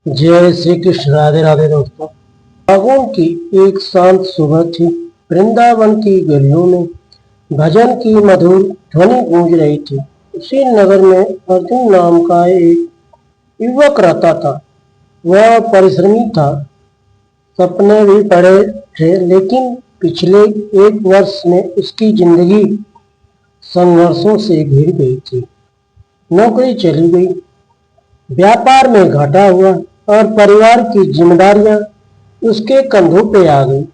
जय श्री कृष्ण। राधे राधे दोस्तों। फागुन की एक शांत सुबह थी। वृंदावन की गलियों में भजन की मधुर ध्वनि गूंज रही थी। उसी नगर में अर्जुन नाम का एक युवक रहता था। वह परिश्रमी था, सपने भी बड़े थे, लेकिन पिछले एक वर्ष में उसकी जिंदगी संघर्षों से घिर गई थी। नौकरी चली गई, व्यापार में घाटा हुआ और परिवार की जिम्मेदारियां उसके कंधों पे आ गई।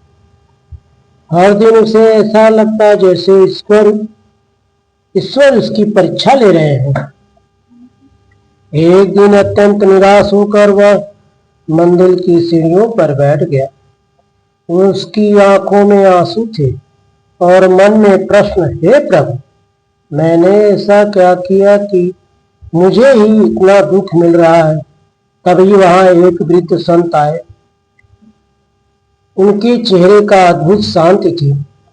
हर दिन उसे ऐसा लगता जैसे ईश्वर ईश्वर उसकी परीक्षा ले रहे हैं। एक दिन अत्यंत निराश होकर वह मंदिर की सीढ़ियों पर बैठ गया। उसकी आंखों में आंसू थे और मन में प्रश्न, हे प्रभु, मैंने ऐसा क्या किया कि मुझे ही इतना दुख मिल रहा है। तभी वहां एक वृद्ध संत आए। उनके चेहरे का अद्भुत शांति थी।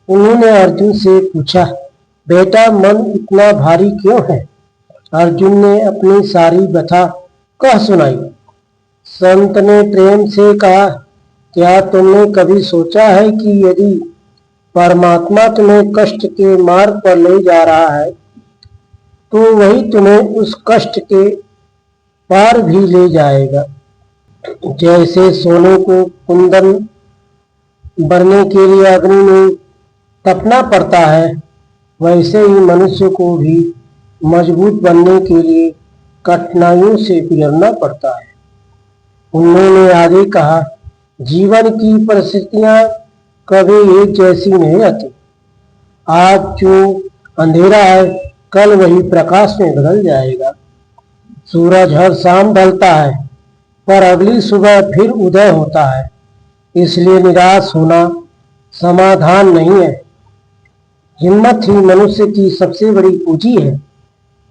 उन्होंने अर्जुन से पूछा, बेटा, मन इतना भारी क्यों है? अर्जुन ने अपनी सारी व्यथा कह सुनाई। संत ने प्रेम से कहा, क्या तुमने कभी सोचा है कि यदि परमात्मा तुम्हें कष्ट के मार्ग पर ले जा रहा है तो वही तुम्हें उस कष्ट के पार भी ले जाएगा। जैसे सोने को कुंदन बनने के लिए अग्नि में तपना पड़ता है, वैसे ही मनुष्य को भी मजबूत बनने के लिए कठिनाइयों से गुजरना पड़ता है। उन्होंने आगे कहा, जीवन की परिस्थितियां कभी एक जैसी नहीं रहती। आज जो अंधेरा है, कल वही प्रकाश में बदल जाएगा। सूरज हर शाम ढलता है, पर अगली सुबह फिर उदय होता है। इसलिए निराश होना समाधान नहीं है। हिम्मत ही मनुष्य की सबसे बड़ी पूंजी है।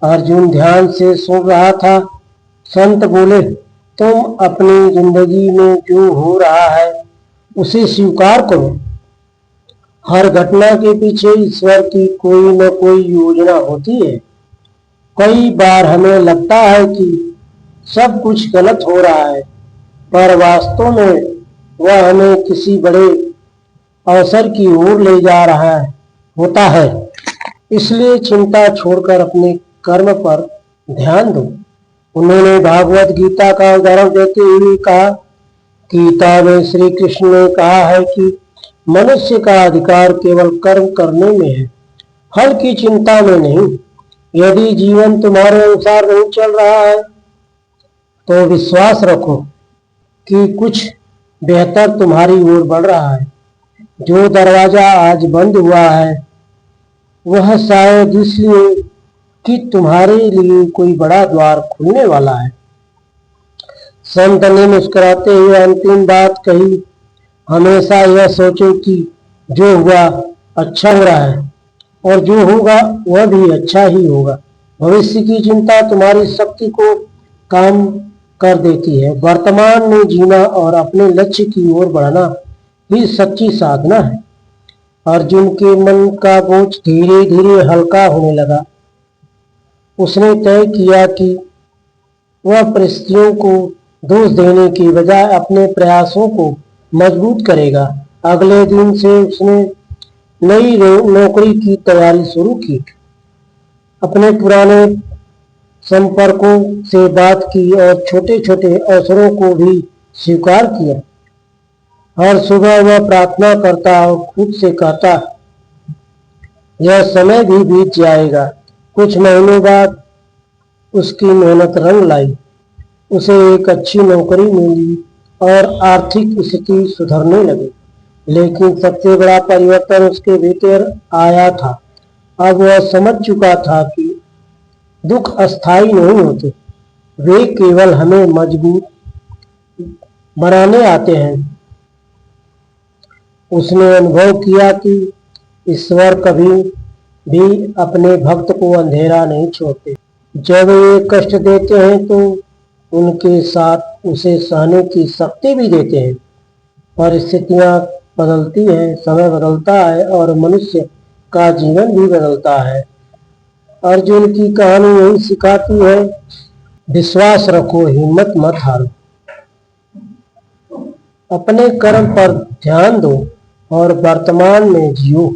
अर्जुन ध्यान से सुन रहा था। संत बोले, तुम अपनी जिंदगी में जो हो रहा है उसे स्वीकार करो। हर घटना के पीछे ईश्वर की कोई न कोई योजना होती है। कई बार हमें लगता है कि सब कुछ गलत हो रहा है, पर वास्तव में वह हमें किसी बड़े अवसर की ओर ले जा रहा होता है। इसलिए चिंता छोड़कर अपने कर्म पर ध्यान दो। उन्होंने भागवत गीता का उदाहरण देते हुए कहा, गीता में श्री कृष्ण ने कहा है कि मनुष्य का अधिकार केवल कर्म करने में है, फल की चिंता में नहीं। यदि जीवन तुम्हारे अनुसार नहीं चल रहा है तो विश्वास रखो कि कुछ बेहतर तुम्हारी ओर बढ़ रहा है। जो दरवाजा आज बंद हुआ है वह शायद इसलिए कि तुम्हारे लिए कोई बड़ा द्वार खुलने वाला है। संत ने मुस्कुराते हुए अंतिम बात कही, हमेशा यह सोचो कि जो हुआ अच्छा हो रहा है और जो होगा वह भी अच्छा ही होगा। भविष्य की चिंता तुम्हारी शक्ति को काम कर देती है। वर्तमान में जीना और अपने लक्ष्य की ओर बढ़ना ही सच्ची साधना है। अर्जुन के मन का बोझ धीरे धीरे हल्का होने लगा। उसने तय किया कि वह परिस्थितियों को दोष देने की बजाय अपने प्रयासों को मजबूत करेगा। अगले दिन से उसने नई नौकरी की तैयारी शुरू की। अपने पुराने संपर्कों से बात की और छोटे छोटे अवसरों को भी स्वीकार किया। हर सुबह वह प्रार्थना करता और खुद से कहता, यह समय भी बीत जाएगा। कुछ महीनों बाद उसकी मेहनत रंग लाई। उसे एक अच्छी नौकरी मिली और आर्थिक स्थिति सुधरने लगी। लेकिन सबसे बड़ा परिवर्तन उसके भीतर आया था। अब वह समझ चुका था कि दुख अस्थायी नहीं होते, वे केवल हमें मजबूत बनाने आते हैं। उसने अनुभव किया कि ईश्वर कभी भी अपने भक्त को अंधेरा नहीं छोड़ते। जब वे कष्ट देते हैं तो उनके साथ उसे सहने की शक्ति भी देते हैं। परिस्थितियां बदलती हैं, समय बदलता है और मनुष्य का जीवन भी बदलता है। अर्जुन की कहानी यही सिखाती है, विश्वास रखो, हिम्मत मत हारो। अपने कर्म पर ध्यान दो और वर्तमान में जियो,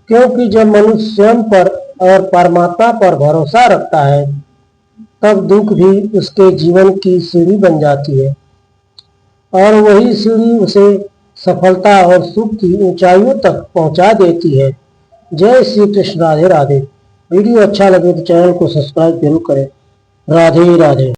क्योंकि जब मनुष्य स्वयं पर और परमात्मा पर भरोसा रखता है तब दुख भी उसके जीवन की सीढ़ी बन जाती है और वही सीढ़ी उसे सफलता और सुख की ऊंचाइयों तक पहुंचा देती है। जय श्री कृष्ण। राधे राधे। वीडियो अच्छा लगे तो चैनल को सब्सक्राइब जरूर करें। राधे राधे।